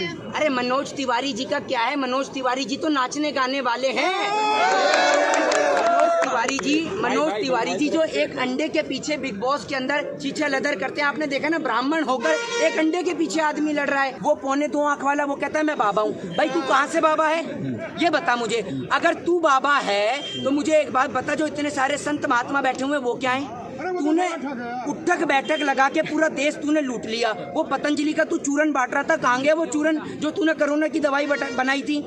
अरे मनोज तिवारी जी का क्या है, मनोज तिवारी जी तो नाचने गाने वाले हैं। मनोज तिवारी जी जो एक अंडे के पीछे बिग बॉस के अंदर चीचा लदर करते हैं, आपने देखा ना, ब्राह्मण होकर एक अंडे के पीछे आदमी लड़ रहा है। वो 2.25 आंख वाला, वो कहता है मैं बाबा हूँ। भाई तू कहाँ से बाबा है ये बता मुझे। अगर तू बाबा है तो मुझे एक बात बता, जो इतने सारे संत महात्मा बैठे हुए वो क्या है? तूने उठक बैठक लगा के पूरा देश तूने लूट लिया। वो पतंजलि का तू चूरन बांट रहा था, कहाँ गया वो चूरन? जो तूने कोरोना की दवाई बनाई थी,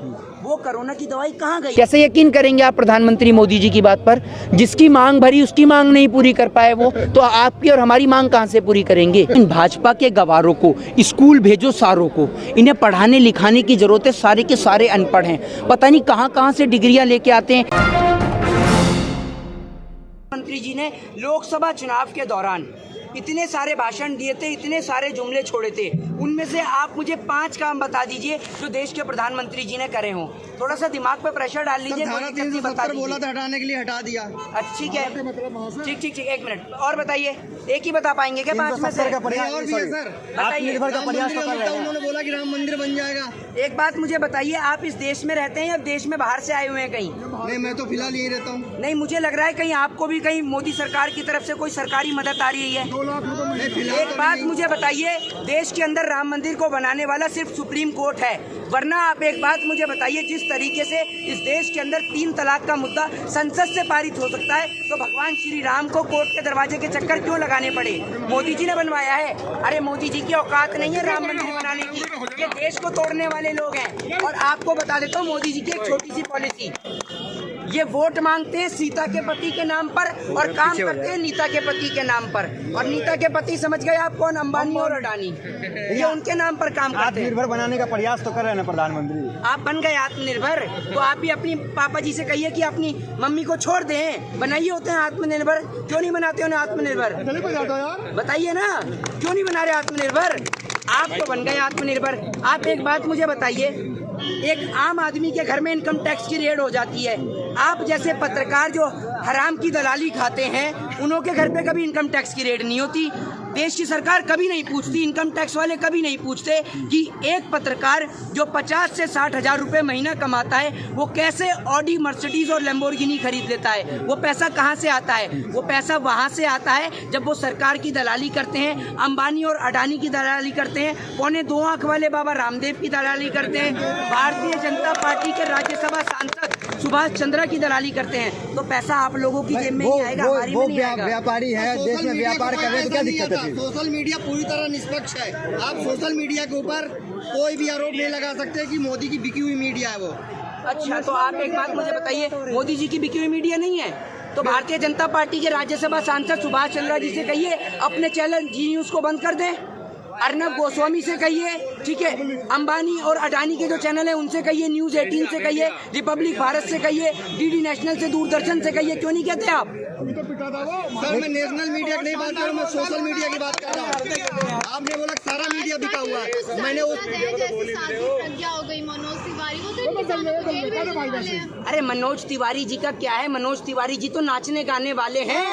वो कोरोना की दवाई कहाँ गई? कैसे यकीन करेंगे आप प्रधानमंत्री मोदी जी की बात पर? जिसकी मांग भरी उसकी मांग नहीं पूरी कर पाए वो, तो आपकी और हमारी मांग कहाँ से पूरी करेंगे? इन भाजपा के गवारों को स्कूल भेजो सारों को, इन्हें पढ़ाने लिखाने की जरूरत है। सारे के सारे अनपढ़ हैं, पता नहीं कहाँ से डिग्रियां लेके आते हैं। मंत्री जी ने लोकसभा चुनाव के दौरान इतने सारे भाषण दिए थे, इतने सारे जुमले छोड़े थे, उनमें से आप मुझे 5 काम बता दीजिए जो देश के प्रधानमंत्री जी ने करे हों। थोड़ा सा दिमाग पे प्रेशर डाल लीजिए। बोला था हटाने के लिए, हटा दिया। ठीक है, ठीक 1 मिनट और बताइए, एक ही बता पाएंगे क्या 5 में से? बताइए। उन्होंने बोला कि राम मंदिर बन जाएगा। एक बात मुझे बताइए, आप इस देश में रहते हैं या देश में बाहर से आए हुए हैं कहीं? नहीं, मैं तो फिलहाल यही रहता हूँ। नहीं, मुझे लग रहा है कहीं आपको भी कहीं मोदी सरकार की तरफ से कोई सरकारी मदद आ रही है। एक बात मुझे बताइए, देश के अंदर राम मंदिर को बनाने वाला सिर्फ सुप्रीम कोर्ट है, वरना आप एक बात मुझे बताइए, जिस तरीके से इस देश के अंदर 3 तलाक का मुद्दा संसद से पारित हो सकता है, तो भगवान श्री राम को कोर्ट के दरवाजे के चक्कर क्यों लगाने पड़े? मोदी जी ने बनवाया है। अरे मोदी जी की औकात नहीं है राम मंदिर बनाने की, ये देश को तोड़ने वाले लोग हैं। और आपको बता देता हूँ मोदी जी की एक छोटी सी पॉलिसी, ये वोट मांगते हैं सीता के पति के नाम पर और काम करते हैं नीता के पति के नाम पर। और नीता के पति समझ गए आप कौन? अंबानी और अडानी, ये उनके नाम पर काम करते हैं। आत्मनिर्भर बनाने का प्रयास तो कर रहे हैं प्रधानमंत्री। आप बन गए आत्मनिर्भर, तो आप भी अपनी पापा जी से कहिए कि अपनी मम्मी को छोड़ दें, बनाइए होते हैं आत्मनिर्भर। क्यों नहीं बनाते उन्हें आत्मनिर्भर? बताइए ना, क्यों नहीं बना रहे आत्मनिर्भर? आप तो बन गए आत्मनिर्भर। आप एक बात मुझे बताइए, एक आम आदमी के घर में इनकम टैक्स की रेड हो जाती है, आप जैसे पत्रकार जो हराम की दलाली खाते हैं, उन्हों के घर पे कभी इनकम टैक्स की रेड नहीं होती। देश की सरकार कभी नहीं पूछती, इनकम टैक्स वाले कभी नहीं पूछते कि एक पत्रकार जो 50 से 60 हजार रुपए महीना कमाता है, वो कैसे ऑडी, मर्सिडीज और लैम्बोर्गिनी खरीद लेता है। वो पैसा कहाँ से आता है? वो पैसा वहाँ से आता है जब वो सरकार की दलाली करते हैं, अंबानी और अडानी की दलाली करते हैं, 2.25 आंख वाले बाबा रामदेव की दलाली करते हैं, भारतीय जनता पार्टी के राज्यसभा सांसद सुभाष चंद्रा की दलाली करते हैं। तो पैसा आप लोगों की जेब में ही आएगा, हमारी में नहीं आएगा। व्यापारी है, देश में व्यापार कर रहे हैं, तो क्या दिक्कत है? सोशल मीडिया पूरी तरह निष्पक्ष है। आप सोशल मीडिया के ऊपर कोई भी आरोप नहीं लगा सकते कि मोदी की बिकी हुई मीडिया है वो। अच्छा, तो आप एक बात मुझे बताइए, मोदी जी की बिकी हुई मीडिया नहीं है तो भारतीय जनता पार्टी के राज्यसभा सांसद सुभाष चंद्रा जी से कहिए अपने चैनल जी न्यूज को बंद कर दें। अर्नब गोस्वामी से कहिए, ठीक है, अंबानी और अडानी के जो चैनल है उनसे कहिए, न्यूज 18 से कहिए, रिपब्लिक भारत से कहिए, डीडी नेशनल से, दूरदर्शन से कहिए। क्यों नहीं कहते आप? सर, मैं नेशनल मीडिया की नहीं बात कर रहा हूँ, मैं सोशल मीडिया की बात कर रहा हूँ। आपने बोला सारा मीडिया बिका हुआ है, मैंने अरे मनोज तिवारी जी का क्या है, मनोज तिवारी जी तो नाचने गाने वाले हैं।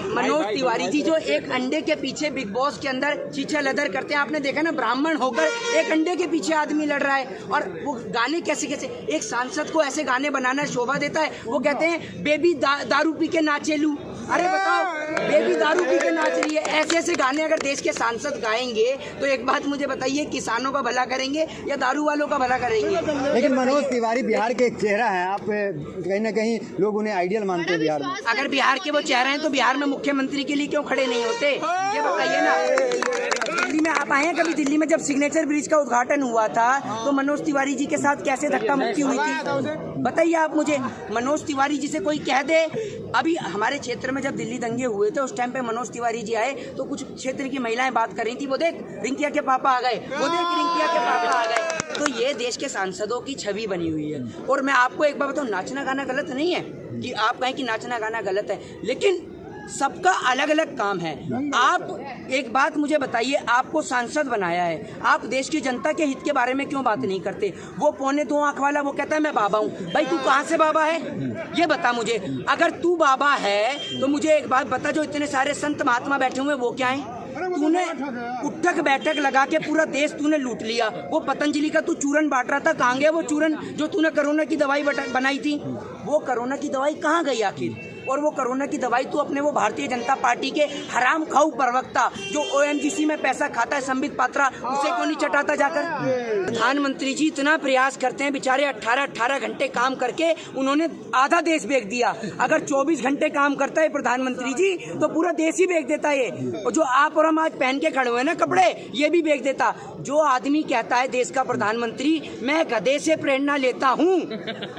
मनोज तिवारी जी जो एक अंडे के पीछे बिग बॉस के अंदर चीचा लदर करते हैं, आपने देखा ना, ब्राह्मण होकर एक अंडे के पीछे आदमी लड़ रहा है। और वो गाने कैसे एक सांसद को ऐसे गाने बनाना शोभा देता है। वो कहते हैं बेबी दारू पी के नाचेलू। अरे बताओ, बेबी दारू पी के नाच रही है। ऐसे गाने अगर देश के सांसद गाएंगे तो एक बात मुझे बताइए, किसानों का भला करेंगे या दारू वालों का भला करेंगे? लेकिन मनोज तिवारी बिहार के एक चेहरा है, आप कहीं ना कहीं लोग उन्हें आइडियल मानते हैं बिहार में। अगर बिहार के वो चेहरा हैं तो बिहार में मुख्यमंत्री के लिए क्यों खड़े नहीं होते, ये बताइए ना। दिल्ली में आप आए हैं कभी? दिल्ली में जब सिग्नेचर ब्रिज का उद्घाटन हुआ था तो मनोज तिवारी जी के साथ कैसे धक्का मुक्की हुई थी, बताइए आप मुझे। मनोज तिवारी जी से कोई कह दे, अभी हमारे क्षेत्र में जब दिल्ली दंगे हुए थे उस टाइम पे मनोज तिवारी जी आए तो कुछ क्षेत्र की महिलाएं बात कर रही थी, वो देख रिंकिया के पापा आ गए, वो देख रिंकिया के पापा आ गए। तो ये देश के सांसदों की छवि बनी हुई है। और मैं आपको एक बार बताऊं, नाचना गाना गलत नहीं है कि आप कहें कि नाचना गाना गलत है, लेकिन सबका अलग अलग काम है। आप एक बात मुझे बताइए, आपको सांसद बनाया है, आप देश की जनता के हित के बारे में क्यों बात नहीं करते? वो 2.25 आंख वाला वो कहता है मैं बाबा हूँ। भाई तू कहाँ से बाबा है ये बता मुझे। अगर तू बाबा है तो मुझे एक बात बता, जो इतने सारे संत महात्मा बैठे हुए वो क्या है? तूने उठक बैठक लगा के पूरा देश तूने लूट लिया। वो पतंजलि का तू चूरन बांट रहा था, कहाँ गया वो चूरन जो तूने कोरोना की दवाई बनाई थी? वो कोरोना की दवाई कहाँ गई आखिर? और वो कोरोना की दवाई तू अपने वो भारतीय जनता पार्टी के हराम खाऊ प्रवक्ता जो ONGC में पैसा खाता है संबित पात्रा, उसे क्यों नहीं चटाता जाकर? प्रधानमंत्री जी इतना प्रयास करते हैं, बेचारे 18 घंटे काम करके उन्होंने आधा देश बेच दिया। अगर 24 घंटे काम करता है प्रधानमंत्री जी तो पूरा देश ही बेच देता है। और जो आप और हम आज पहन के खड़े हुए ना कपड़े, ये भी बेच देता। जो आदमी कहता है देश का प्रधानमंत्री मैं गधे से प्रेरणा लेता हूँ,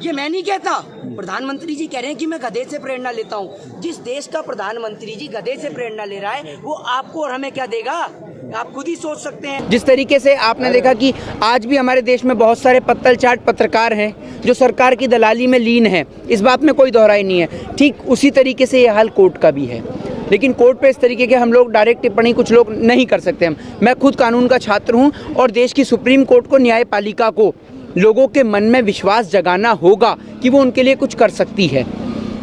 ये मैं नहीं कहता, प्रधानमंत्री जी कह रहे हैं कि मैं गधे से प्रेरणा लेता हूँ। जिस देश का प्रधानमंत्री जी गधे से प्रेरणा ले रहा है वो आपको और हमें क्या देगा, आप खुद ही सोच सकते हैं। जिस तरीके से आपने देखा कि आज भी हमारे देश में बहुत सारे पत्तल चाट पत्रकार हैं जो सरकार की दलाली में लीन है, इस बात में कोई दोहराई नहीं है। ठीक उसी तरीके से ये हाल कोर्ट का भी है, लेकिन कोर्ट पे इस तरीके के हम लोग डायरेक्ट टिप्पणी कुछ लोग नहीं कर सकते। मैं खुद कानून का छात्र हूँ और देश की सुप्रीम कोर्ट को, न्यायपालिका को लोगों के मन में विश्वास जगाना होगा कि वो उनके लिए कुछ कर सकती है।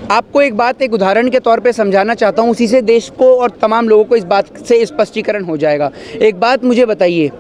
आपको एक बात एक उदाहरण के तौर पे समझाना चाहता हूँ, उसी से देश को और तमाम लोगों को इस बात से स्पष्टीकरण हो जाएगा। एक बात मुझे बताइए,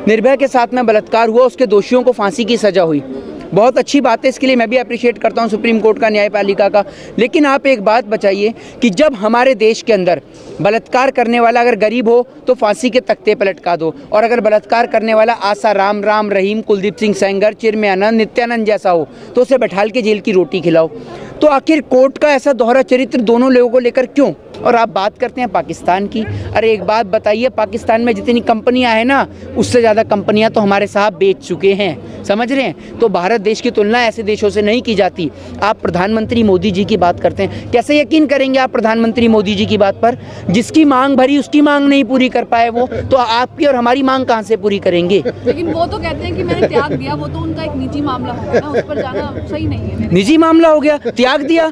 निर्भया के साथ में बलात्कार हुआ, उसके दोषियों को फांसी की सज़ा हुई, बहुत अच्छी बात है, इसके लिए मैं भी अप्रिशिएट करता हूँ सुप्रीम कोर्ट का, न्यायपालिका का। लेकिन आप एक बात बताइए कि जब हमारे देश के अंदर बलात्कार करने वाला अगर गरीब हो तो फांसी के तख्ते पर लटका दो, और अगर बलात्कार करने वाला आसाराम, राम रहीम, कुलदीप सिंह सेंगर, चिन्मयानंद, नित्यानंद जैसा हो तो उसे बैठाल के जेल की रोटी खिलाओ। तो आखिर कोर्ट का ऐसा दोहरा चरित्र दोनों लोगों को लेकर क्यों? और आप बात करते हैं पाकिस्तान की। अरे एक बात बताइए, पाकिस्तान में जितनी कंपनियां हैं ना, उससे ज़्यादा कंपनियां तो हमारे साहब बेच चुके हैं, समझ रहे हैं? तो भारत देश की तुलना ऐसे देशों से नहीं की जाती। आप प्रधानमंत्री मोदी जी की बात करते हैं, कैसे यकीन करेंगे आप प्रधानमंत्री मोदी जी की बात पर? जिसकी मांग भरी उसकी मांग नहीं पूरी कर पाए वो, तो आपकी और हमारी मांग कहाँ से पूरी करेंगे? लेकिन वो तो कहते हैं कि मैंने त्याग दिया, वो तो उनका एक निजी मामला होगा ना, उस पर जाना सही नहीं है। निजी मामला हो गया, त्याग दिया।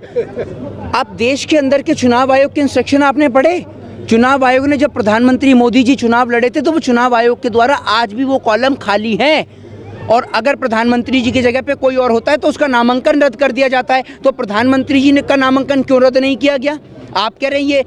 आप देश के अंदर के चुनाव आयोग के इंस्ट्रक्शन आपने पढ़े? चुनाव आयोग ने जब प्रधानमंत्री मोदी जी चुनाव लड़े थे तो वो चुनाव आयोग के द्वारा आज भी वो कॉलम खाली है, और अगर प्रधानमंत्री जी की जगह पे कोई और होता है तो उसका नामांकन रद्द कर दिया जाता है। तो प्रधानमंत्री जी का नामांकन क्यों रद्द नहीं किया गया? आप कह रहे हैं ये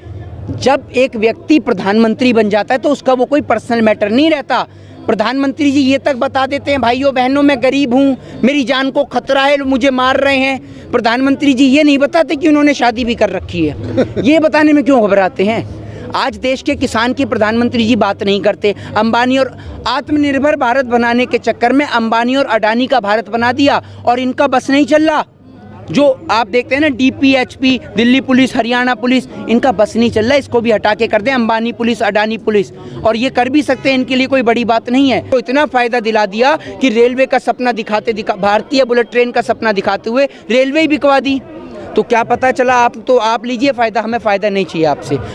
जब एक व्यक्ति प्रधानमंत्री बन जाता है तो उसका वो कोई पर्सनल मैटर नहीं रहता। प्रधानमंत्री जी ये तक बता देते हैं, भाइयों बहनों मैं गरीब हूँ, मेरी जान को खतरा है, मुझे मार रहे हैं। प्रधानमंत्री जी ये नहीं बताते कि उन्होंने शादी भी कर रखी है। ये बताने में क्यों घबराते हैं? आज देश के किसान की प्रधानमंत्री जी बात नहीं करते। अंबानी और आत्मनिर्भर भारत बनाने के चक्कर में अंबानी और अडानी का भारत बना दिया और इनका बस नहीं चल रहा। जो आप देखते हैं ना DPHP, Delhi police, Haryana police, इनका बस नहीं चल रहा है, इसको भी हटा के कर दें अंबानी पुलिस, अडानी पुलिस, और ये कर भी सकते हैं, इनके लिए कोई बड़ी बात नहीं है। तो इतना फायदा दिला दिया कि रेलवे का सपना भारतीय बुलेट ट्रेन का सपना दिखाते हुए रेलवे ही बिकवा दी। तो क्या पता चला, आप लीजिए फ़ायदा, हमें फ़ायदा नहीं चाहिए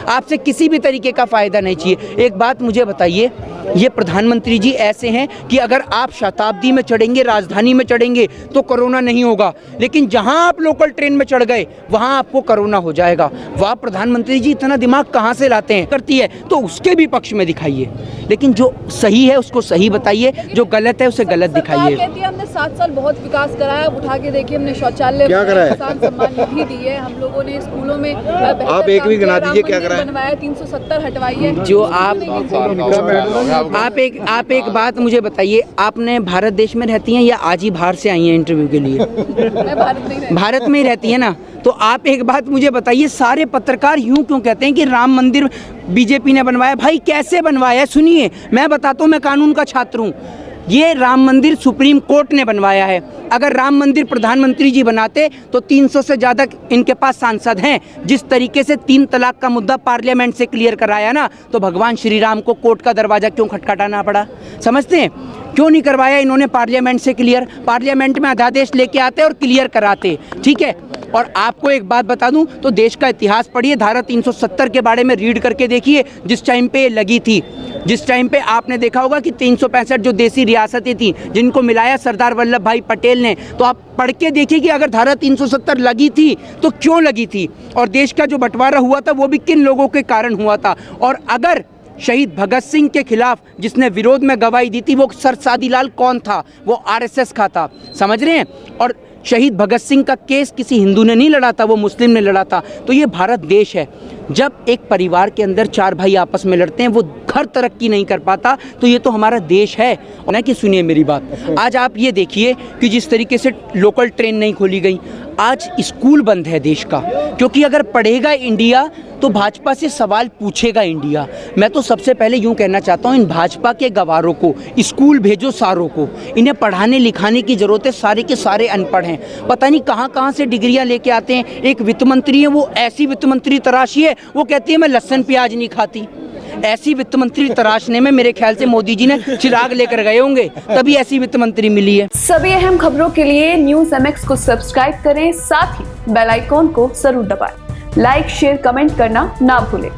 आपसे किसी भी तरीके का फ़ायदा नहीं चाहिए। एक बात मुझे बताइए, ये प्रधानमंत्री जी ऐसे हैं कि अगर आप शताब्दी में चढ़ेंगे, राजधानी में चढ़ेंगे तो कोरोना नहीं होगा, लेकिन जहां आप लोकल ट्रेन में चढ़ गए वहां आपको कोरोना हो जाएगा। वाह प्रधानमंत्री जी, इतना दिमाग कहां से लाते हैं? करती है तो उसके भी पक्ष में दिखाइए, लेकिन जो सही है उसको सही बताइए, जो गलत है उसे गलत दिखाइए। कहती है हमने 7 साल बहुत विकास कराया, अब उठा के देखिए हमने शौचालय क्या कराया? किसान सम्मान निधि दी है, हम लोगों ने स्कूलों में आप एक भी गिना दीजिए क्या कराया? बनवाया, 370 हटवाई है। जो आप एक बात मुझे बताइए, आपने भारत देश में रहती हैं या आज ही बाहर से आई हैं इंटरव्यू के लिए? मैं भारत में ही रहती है ना, तो आप एक बात मुझे बताइए, सारे पत्रकार यूं क्यों कहते हैं कि राम मंदिर बीजेपी ने बनवाया? भाई कैसे बनवाया? सुनिए, मैं बताता हूँ, मैं कानून का छात्र हूँ। ये राम मंदिर सुप्रीम कोर्ट ने बनवाया है। अगर राम मंदिर प्रधानमंत्री जी बनाते तो 300 से ज़्यादा इनके पास सांसद हैं। जिस तरीके से 3 तलाक का मुद्दा पार्लियामेंट से क्लियर कराया ना, तो भगवान श्री राम को कोर्ट का दरवाज़ा क्यों खटखटाना पड़ा? समझते हैं क्यों नहीं करवाया इन्होंने पार्लियामेंट से क्लियर? पार्लियामेंट में अध्यादेश लेके आते और क्लियर कराते, ठीक है। और आपको एक बात बता दूं, तो देश का इतिहास पढ़िए, धारा 370 के बारे में रीड करके देखिए। जिस टाइम पे लगी थी, जिस टाइम पे आपने देखा होगा कि 365 जो देसी रियासतें थी जिनको मिलाया सरदार वल्लभ भाई पटेल ने, तो आप पढ़ के देखिए कि अगर धारा 370 लगी थी तो क्यों लगी थी, और देश का जो बंटवारा हुआ था वो भी किन लोगों के कारण हुआ था। और अगर शहीद भगत सिंह के खिलाफ जिसने विरोध में गवाही दी थी वो सर सादीलाल कौन था? वो RSS का था, समझ रहे हैं। और शहीद भगत सिंह का केस किसी हिंदू ने नहीं लड़ा था, वो मुस्लिम ने लड़ा था। तो ये भारत देश है। जब एक परिवार के अंदर 4 भाई आपस में लड़ते हैं, वो घर तरक्की नहीं कर पाता, तो ये तो हमारा देश है ना। कि सुनिए मेरी बात, आज आप ये देखिए कि जिस तरीके से लोकल ट्रेन नहीं खोली गई, आज स्कूल बंद है देश का, क्योंकि अगर पढ़ेगा इंडिया तो भाजपा से सवाल पूछेगा इंडिया। मैं तो सबसे पहले यूँ कहना चाहता हूँ, इन भाजपा के गवारों को स्कूल भेजो सारों को, इन्हें पढ़ाने लिखाने की ज़रूरत है। सारे के सारे अनपढ़ हैं, पता नहीं कहाँ से डिग्रियाँ लेके आते हैं। एक वित्त मंत्री है, वो ऐसी वित्त मंत्री तराशी है, वो कहती है मैं लहसुन प्याज नहीं खाती। ऐसी वित्त मंत्री तराशने में मेरे ख्याल से मोदी जी ने चिराग लेकर गए होंगे, तभी ऐसी वित्त मंत्री मिली है। सभी अहम खबरों के लिए न्यूज़ MX को सब्सक्राइब करें, साथ ही बेल आइकॉन को जरूर दबाएं। लाइक, शेयर, कमेंट करना ना भूलें।